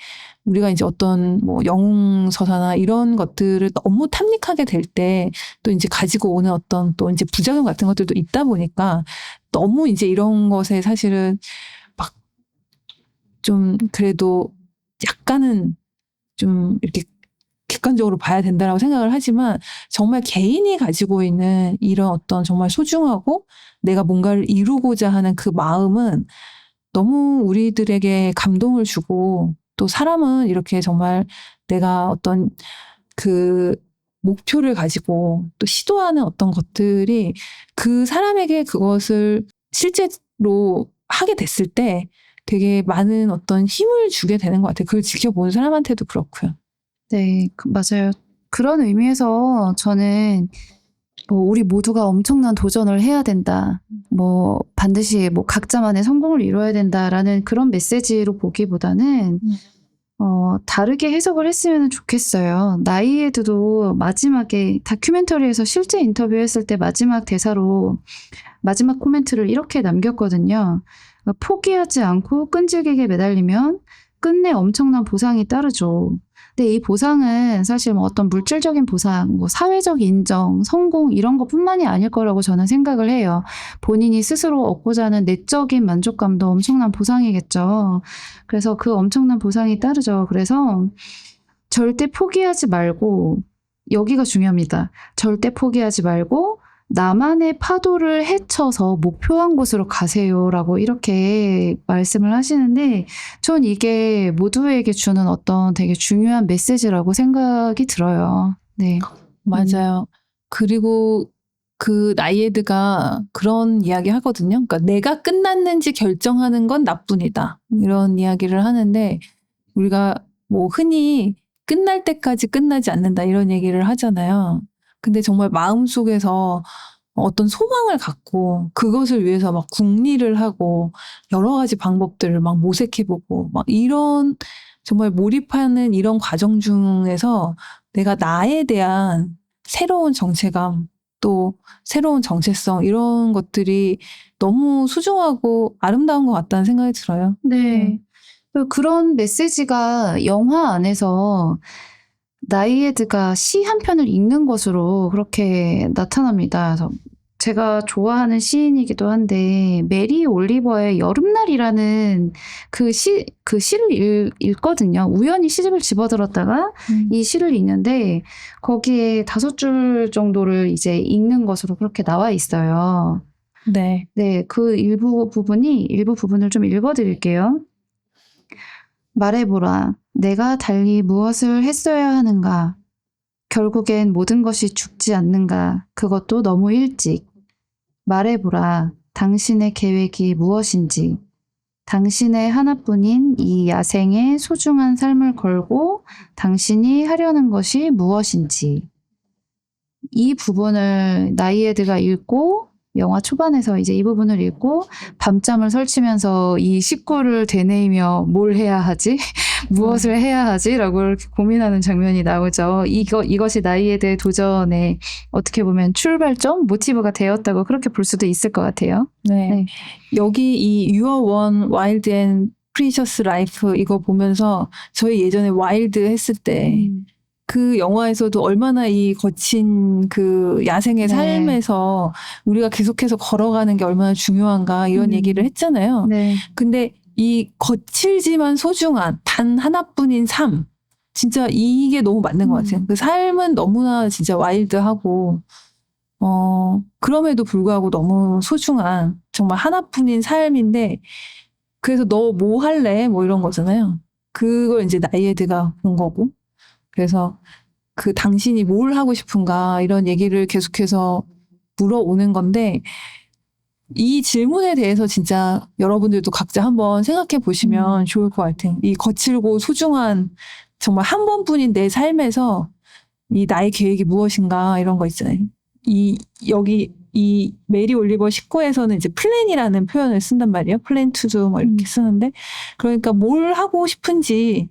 우리가 이제 어떤 뭐 영웅서사나 이런 것들을 너무 탐닉하게 될 때 또 이제 가지고 오는 어떤 또 이제 부작용 같은 것들도 있다 보니까 너무 이제 이런 것에 사실은 막 좀 그래도 약간은 좀 이렇게 객관적으로 봐야 된다라고 생각을 하지만 정말 개인이 가지고 있는 이런 어떤 정말 소중하고 내가 뭔가를 이루고자 하는 그 마음은 너무 우리들에게 감동을 주고 또 사람은 이렇게 정말 내가 어떤 그 목표를 가지고 또 시도하는 어떤 것들이 그 사람에게 그것을 실제로 하게 됐을 때 되게 많은 어떤 힘을 주게 되는 것 같아요. 그걸 지켜보는 사람한테도 그렇고요. 네, 맞아요. 그런 의미에서 저는 뭐 우리 모두가 엄청난 도전을 해야 된다. 뭐 반드시 뭐 각자만의 성공을 이뤄야 된다라는 그런 메시지로 보기보다는 다르게 해석을 했으면 좋겠어요. 나이에드도 마지막에 다큐멘터리에서 실제 인터뷰했을 때 마지막 대사로 마지막 코멘트를 이렇게 남겼거든요. 포기하지 않고 끈질기게 매달리면 끝내 엄청난 보상이 따르죠. 근데 이 보상은 사실 뭐 어떤 물질적인 보상, 뭐 사회적 인정, 성공 이런 것뿐만이 아닐 거라고 저는 생각을 해요. 본인이 스스로 얻고자 하는 내적인 만족감도 엄청난 보상이겠죠. 그래서 그 엄청난 보상이 따르죠. 그래서 절대 포기하지 말고 여기가 중요합니다. 절대 포기하지 말고 나만의 파도를 헤쳐서 목표한 곳으로 가세요라고 이렇게 말씀을 하시는데 전 이게 모두에게 주는 어떤 되게 중요한 메시지라고 생각이 들어요. 네. 맞아요. 그리고 그 나이에드가 그런 이야기 하거든요. 그러니까 내가 끝났는지 결정하는 건 나뿐이다. 이런 이야기를 하는데 우리가 뭐 흔히 끝날 때까지 끝나지 않는다 이런 얘기를 하잖아요. 근데 정말 마음속에서 어떤 소망을 갖고 그것을 위해서 막 궁리를 하고 여러 가지 방법들을 막 모색해보고 막 이런 정말 몰입하는 이런 과정 중에서 내가 나에 대한 새로운 정체감 또 새로운 정체성 이런 것들이 너무 소중하고 아름다운 것 같다는 생각이 들어요. 네. 그런 메시지가 영화 안에서 나이에드가 시 한 편을 읽는 것으로 그렇게 나타납니다. 그래서 제가 좋아하는 시인이기도 한데 메리 올리버의 여름날이라는 그 시를 읽거든요. 우연히 시집을 집어들었다가 이 시를 읽는데 거기에 5줄 정도를 이제 읽는 것으로 그렇게 나와 있어요. 네. 네, 그 일부 부분을 좀 읽어드릴게요. 말해보라. 내가 달리 무엇을 했어야 하는가? 결국엔 모든 것이 죽지 않는가? 그것도 너무 일찍. 말해보라. 당신의 계획이 무엇인지. 당신의 하나뿐인 이 야생에 소중한 삶을 걸고 당신이 하려는 것이 무엇인지. 이 부분을 나이에드가 읽고 영화 초반에서 이제 이 부분을 읽고 밤잠을 설치면서 이 식구를 되뇌이며 뭘 해야 하지? 무엇을 해야 하지? 라고 이렇게 고민하는 장면이 나오죠. 이것이 나이에드의 도전에 어떻게 보면 출발점, 모티브가 되었다고 그렇게 볼 수도 있을 것 같아요. 네. 네. 여기 이 Your One Wild and Precious Life 이거 보면서 저희 예전에 와일드 했을 때 그 영화에서도 얼마나 이 거친 그 야생의 네. 삶에서 우리가 계속해서 걸어가는 게 얼마나 중요한가 이런 얘기를 했잖아요. 네. 근데 이 거칠지만 소중한 단 하나뿐인 삶 진짜 이게 너무 맞는 것 같아요. 그 삶은 너무나 진짜 와일드하고 그럼에도 불구하고 너무 소중한 정말 하나뿐인 삶인데 그래서 너 뭐 할래? 뭐 이런 거잖아요. 그걸 이제 나이에드가 본 거고 그래서 그 당신이 뭘 하고 싶은가 이런 얘기를 계속해서 물어오는 건데 이 질문에 대해서 진짜 여러분들도 각자 한번 생각해 보시면 좋을 것 같아요. 이 거칠고 소중한 정말 한 번뿐인 내 삶에서 이 나의 계획이 무엇인가 이런 거 있잖아요. 여기 이 메리 올리버 19에서는 이제 플랜이라는 표현을 쓴단 말이에요. 플랜 투두 뭐 이렇게 쓰는데 그러니까 뭘 하고 싶은지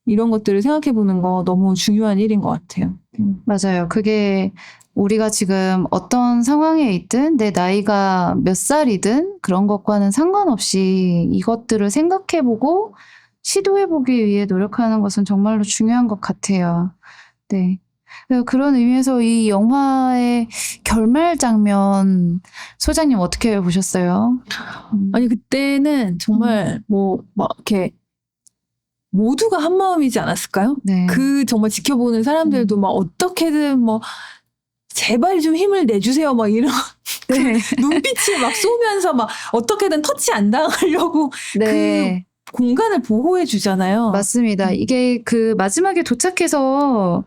이런 것들을 생각해 보는 거 너무 중요한 일인 것 같아요. 맞아요. 그게 우리가 지금 어떤 상황에 있든 내 나이가 몇 살이든 그런 것과는 상관없이 이것들을 생각해보고 시도해보기 위해 노력하는 것은 정말로 중요한 것 같아요. 네. 그런 의미에서 이 영화의 결말 장면 소장님 어떻게 보셨어요? 아니 그때는 정말 뭐 막 이렇게 모두가 한 마음이지 않았을까요? 네. 그 정말 지켜보는 사람들도 막 어떻게든 뭐 제발 좀 힘을 내주세요 막 이런 네. 눈빛을 막 쏘면서 막 어떻게든 터치 안 당하려고 네. 그 공간을 보호해 주잖아요. 맞습니다. 이게 그 마지막에 도착해서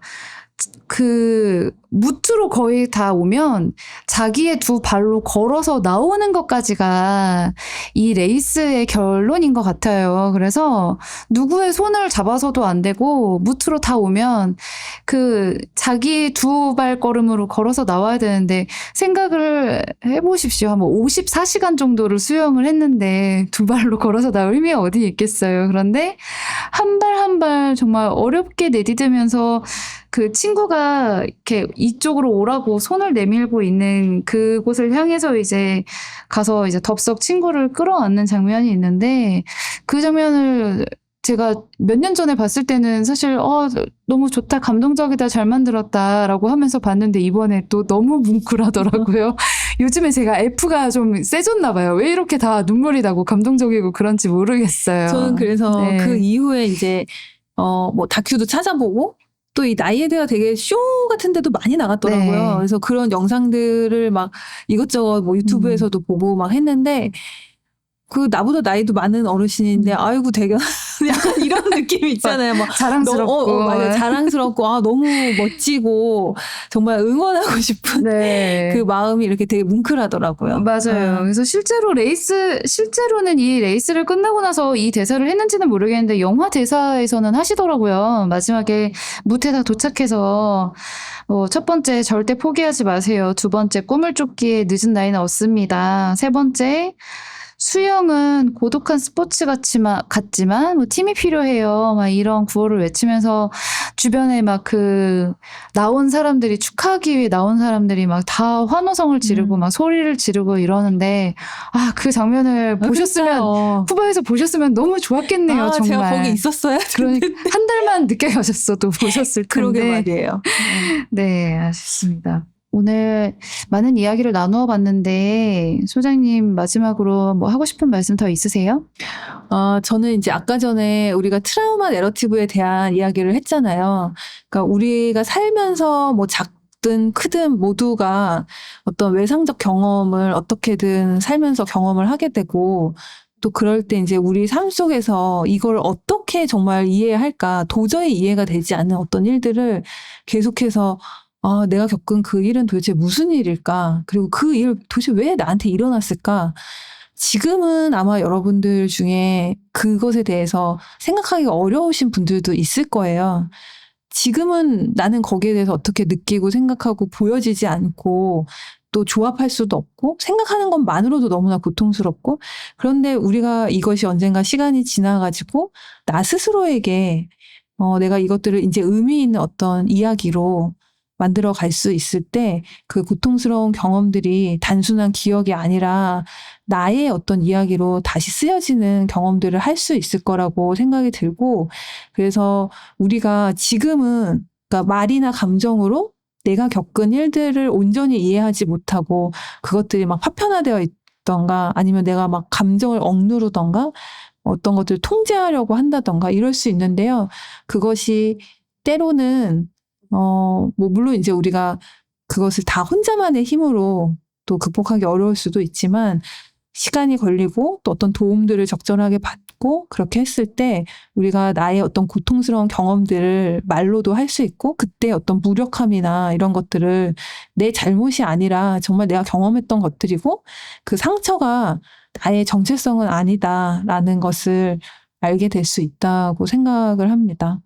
그 무트로 거의 다 오면 자기의 두 발로 걸어서 나오는 것까지가 이 레이스의 결론인 것 같아요. 그래서 누구의 손을 잡아서도 안 되고 무트로 다 오면 그 자기 두 발걸음으로 걸어서 나와야 되는데 생각을 해보십시오. 한번 54시간 정도를 수영을 했는데 두 발로 걸어서 나올 힘이 어디 있겠어요. 그런데 한 발 한 발 정말 어렵게 내디디면서 그 친구가 이렇게 이쪽으로 오라고 손을 내밀고 있는 그곳을 향해서 이제 가서 이제 덥석 친구를 끌어안는 장면이 있는데 그 장면을 제가 몇 년 전에 봤을 때는 사실 너무 좋다, 감동적이다, 잘 만들었다라고 하면서 봤는데 이번에 또 너무 뭉클하더라고요. 요즘에 제가 F가 좀 세졌나 봐요. 왜 이렇게 다 눈물이 나고 감동적이고 그런지 모르겠어요. 저는 그래서 네. 그 이후에 이제 뭐 다큐도 찾아보고 또 이 나이에드가 되게 쇼 같은 데도 많이 나갔더라고요. 네. 그래서 그런 영상들을 막 이것저것 뭐 유튜브에서도 보고 막 했는데 그 나보다 나이도 많은 어르신인데 아이고 되게 약간 이런 느낌이 있잖아요. 막 자랑스럽고. 맞아요. 자랑스럽고 너무 멋지고 정말 응원하고 싶은 네. 그 마음이 이렇게 되게 뭉클하더라고요. 맞아요. 그래서 실제로는 이 레이스를 끝나고 나서 이 대사를 했는지는 모르겠는데 영화 대사에서는 하시더라고요. 마지막에 무태 다 도착해서 첫 번째 절대 포기하지 마세요. 두 번째 꿈을 쫓기에 늦은 나이는 없습니다. 세 번째 수영은 고독한 스포츠 같지만 팀이 필요해요. 막 이런 구호를 외치면서 주변에 막 나온 사람들이 축하하기 위해 나온 사람들이 막 다 환호성을 지르고 막 소리를 지르고 이러는데 그 장면을 보셨으면 후보에서 보셨으면 너무 좋았겠네요. 정말. 제가 거기 있었어야 그러니까 한 달만 늦게 가셨어도 보셨을 텐데. 그러게 말이에요. 네, 아쉽습니다. 오늘 많은 이야기를 나누어 봤는데 소장님 마지막으로 뭐 하고 싶은 말씀 더 있으세요? 저는 이제 아까 전에 우리가 트라우마 내러티브에 대한 이야기를 했잖아요. 그러니까 우리가 살면서 뭐 작든 크든 모두가 어떤 외상적 경험을 어떻게든 살면서 경험을 하게 되고 또 그럴 때 이제 우리 삶 속에서 이걸 어떻게 정말 이해할까 도저히 이해가 되지 않는 어떤 일들을 계속해서 내가 겪은 그 일은 도대체 무슨 일일까? 그리고 그 일 도대체 왜 나한테 일어났을까? 지금은 아마 여러분들 중에 그것에 대해서 생각하기가 어려우신 분들도 있을 거예요. 지금은 나는 거기에 대해서 어떻게 느끼고 생각하고 보여지지 않고 또 조합할 수도 없고 생각하는 것만으로도 너무나 고통스럽고 그런데 우리가 이것이 언젠가 시간이 지나가지고 나 스스로에게 내가 이것들을 이제 의미 있는 어떤 이야기로 만들어 갈 수 있을 때 그 고통스러운 경험들이 단순한 기억이 아니라 나의 어떤 이야기로 다시 쓰여지는 경험들을 할 수 있을 거라고 생각이 들고 그래서 우리가 지금은 그러니까 말이나 감정으로 내가 겪은 일들을 온전히 이해하지 못하고 그것들이 막 파편화되어 있던가 아니면 내가 막 감정을 억누르던가 어떤 것들을 통제하려고 한다던가 이럴 수 있는데요. 그것이 때로는 물론 이제 우리가 그것을 다 혼자만의 힘으로 또 극복하기 어려울 수도 있지만 시간이 걸리고 또 어떤 도움들을 적절하게 받고 그렇게 했을 때 우리가 나의 어떤 고통스러운 경험들을 말로도 할 수 있고 그때 어떤 무력함이나 이런 것들을 내 잘못이 아니라 정말 내가 경험했던 것들이고 그 상처가 나의 정체성은 아니다라는 것을 알게 될 수 있다고 생각을 합니다.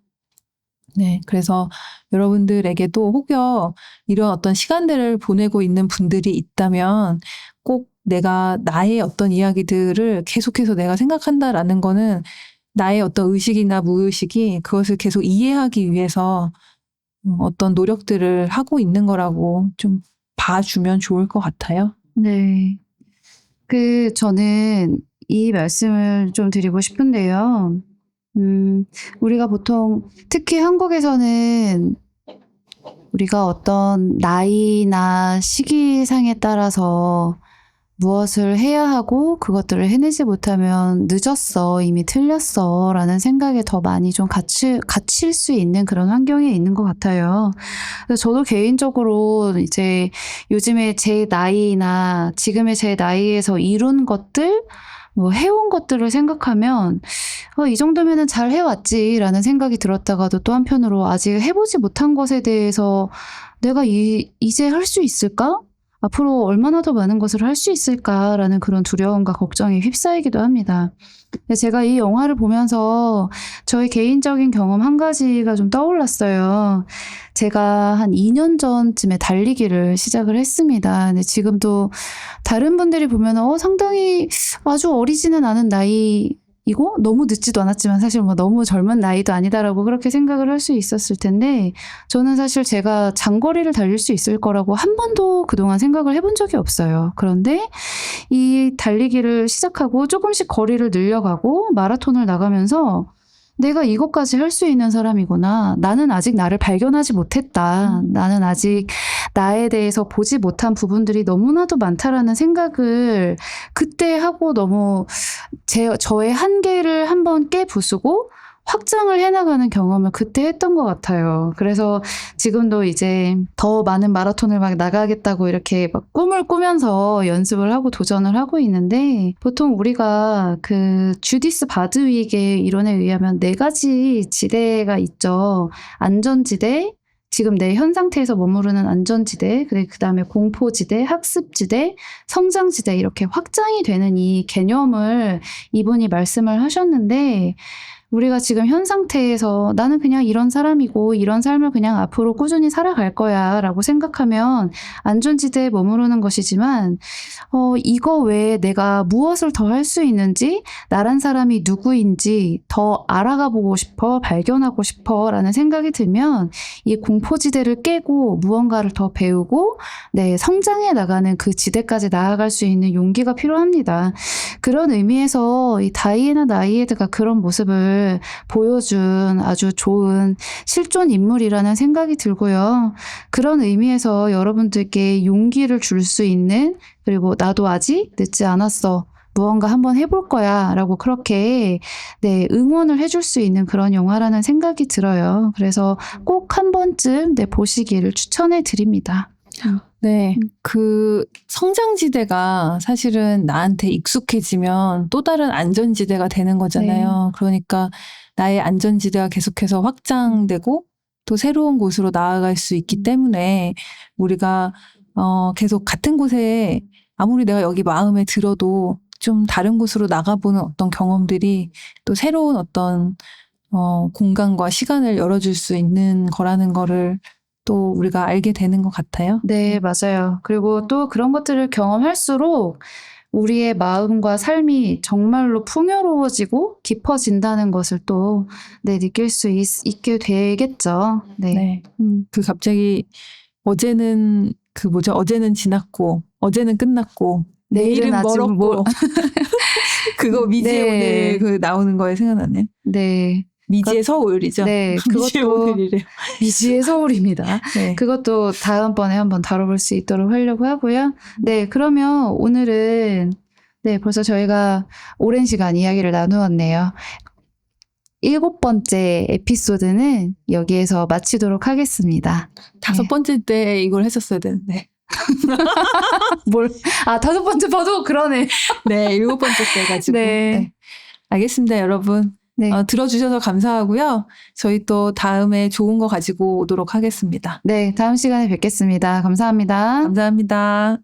네, 그래서 여러분들에게도 혹여 이런 어떤 시간들을 보내고 있는 분들이 있다면 꼭 내가 나의 어떤 이야기들을 계속해서 내가 생각한다라는 거는 나의 어떤 의식이나 무의식이 그것을 계속 이해하기 위해서 어떤 노력들을 하고 있는 거라고 좀 봐주면 좋을 것 같아요. 네. 저는 이 말씀을 좀 드리고 싶은데요. 우리가 보통 특히 한국에서는 우리가 어떤 나이나 시기상에 따라서 무엇을 해야 하고 그것들을 해내지 못하면 늦었어, 이미 틀렸어 라는 생각에 더 많이 좀 갇힐 수 있는 그런 환경에 있는 것 같아요. 그래서 저도 개인적으로 이제 요즘에 제 나이나 지금의 제 나이에서 이룬 것들 해온 것들을 생각하면 이 정도면은 잘 해왔지라는 생각이 들었다가도 또 한편으로 아직 해보지 못한 것에 대해서 내가 이제 할 수 있을까? 앞으로 얼마나 더 많은 것을 할 수 있을까라는 그런 두려움과 걱정에 휩싸이기도 합니다. 제가 이 영화를 보면서 저의 개인적인 경험 한 가지가 좀 떠올랐어요. 제가 한 2년 전쯤에 달리기를 시작을 했습니다. 근데 지금도 다른 분들이 보면 상당히 아주 어리지는 않은 나이이고 너무 늦지도 않았지만 사실 너무 젊은 나이도 아니다라고 그렇게 생각을 할 수 있었을 텐데 저는 사실 제가 장거리를 달릴 수 있을 거라고 한 번도 그동안 생각을 해본 적이 없어요. 그런데 이 달리기를 시작하고 조금씩 거리를 늘려가고 마라톤을 나가면서 내가 이것까지 할 수 있는 사람이구나. 나는 아직 나를 발견하지 못했다. 나는 아직 나에 대해서 보지 못한 부분들이 너무나도 많다라는 생각을 그때 하고 너무 저의 한계를 한번 깨부수고 확장을 해나가는 경험을 그때 했던 것 같아요. 그래서 지금도 이제 더 많은 마라톤을 막 나가겠다고 이렇게 막 꿈을 꾸면서 연습을 하고 도전을 하고 있는데, 보통 우리가 그 주디스 바드윅의 이론에 의하면 4가지 지대가 있죠. 안전지대, 지금 내 현 상태에서 머무르는 안전지대, 그 다음에 공포지대, 학습지대, 성장지대, 이렇게 확장이 되는 이 개념을 이분이 말씀을 하셨는데, 우리가 지금 현 상태에서 나는 그냥 이런 사람이고 이런 삶을 그냥 앞으로 꾸준히 살아갈 거야 라고 생각하면 안전지대에 머무르는 것이지만, 이거 외에 내가 무엇을 더 할 수 있는지, 나란 사람이 누구인지 더 알아가 보고 싶어, 발견하고 싶어 라는 생각이 들면 이 공포지대를 깨고 무언가를 더 배우고 성장해 나가는 그 지대까지 나아갈 수 있는 용기가 필요합니다. 그런 의미에서 이 다이애나 나이에드가 그런 모습을 보여준 아주 좋은 실존 인물이라는 생각이 들고요. 그런 의미에서 여러분들께 용기를 줄 수 있는, 그리고 나도 아직 늦지 않았어, 무언가 한번 해볼 거야 라고 그렇게 응원을 해줄 수 있는 그런 영화라는 생각이 들어요. 그래서 꼭 한 번쯤 보시기를 추천해 드립니다. 네, 그 성장지대가 사실은 나한테 익숙해지면 또 다른 안전지대가 되는 거잖아요. 그러니까 나의 안전지대가 계속해서 확장되고 또 새로운 곳으로 나아갈 수 있기 때문에 우리가 계속 같은 곳에, 아무리 내가 여기 마음에 들어도 좀 다른 곳으로 나가보는 어떤 경험들이 또 새로운 어떤 공간과 시간을 열어줄 수 있는 거라는 거를 또 우리가 알게 되는 것 같아요. 네, 맞아요. 그리고 또 그런 것들을 경험할수록 우리의 마음과 삶이 정말로 풍요로워지고 깊어진다는 것을 또 느낄 수 있게 되겠죠. 네. 그 갑자기 어제는 어제는 지났고 어제는 끝났고 내일은 아직 멀었고 그거 미지의 오늘 그 나오는 거에 생각나네. 네. 미지의 서울이죠. 네, 미지의 그것도 오늘이래요. 미지의 서울입니다. 네. 그것도 다음번에 한번 다뤄볼 수 있도록 하려고 하고요. 네, 그러면 오늘은 벌써 저희가 오랜 시간 이야기를 나누었네요. 7번째 에피소드는 여기에서 마치도록 하겠습니다. 5번째 때 이걸 했었어야 되는데. 뭘? 5번째 봐도 그러네. 네, 7번째 때 가지고. 네. 알겠습니다, 여러분. 네. 들어주셔서 감사하고요. 저희 또 다음에 좋은 거 가지고 오도록 하겠습니다. 네, 다음 시간에 뵙겠습니다. 감사합니다. 감사합니다.